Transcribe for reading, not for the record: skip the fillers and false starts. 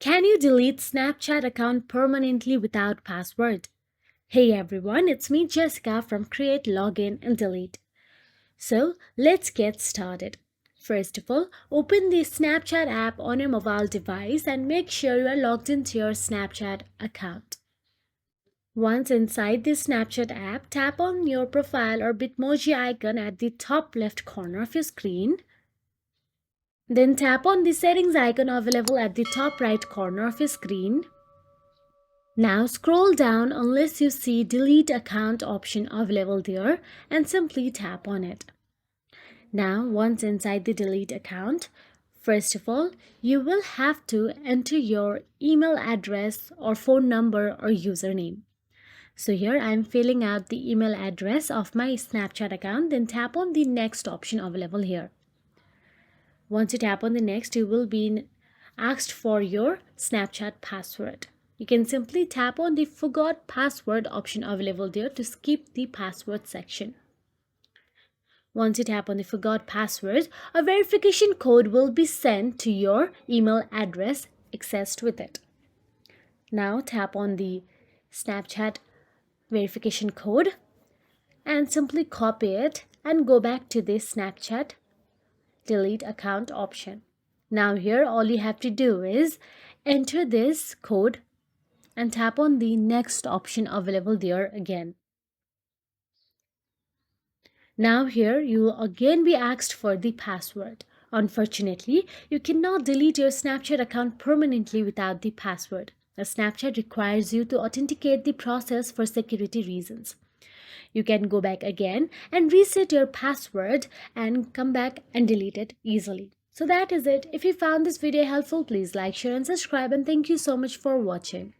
Can you delete Snapchat account permanently without password? Hey everyone, it's me Jessica from Create, Login and Delete. So let's get started. First of all, open the Snapchat app on your mobile device and make sure you are logged into your Snapchat account. Once inside the Snapchat app, tap on your profile or Bitmoji icon at the top left corner of your screen. Then tap on the settings icon available at the top right corner of your screen. Now scroll down unless you see delete account option available there and simply tap on it. Now once inside the delete account, first of all, you will have to enter your email address or phone number or username. So here I am filling out the email address of my Snapchat account, then tap on the next option available here. Once you tap on the next, you will be asked for your Snapchat password. You can simply tap on the forgot password option available there to skip the password section. Once you tap on the forgot password, a verification code will be sent to your email address accessed with it. Now tap on the Snapchat verification code and simply copy it and go back to the Snapchat delete account option. Now here all you have to do is enter this code and tap on the next option available there again. Now here you will again be asked for the password. Unfortunately, you cannot delete your Snapchat account permanently without the password. The Snapchat requires you to authenticate the process for security reasons. You can go back again and reset your password and come back and delete it easily. So that is it. If you found this video helpful, please like, share and subscribe, and thank you so much for watching.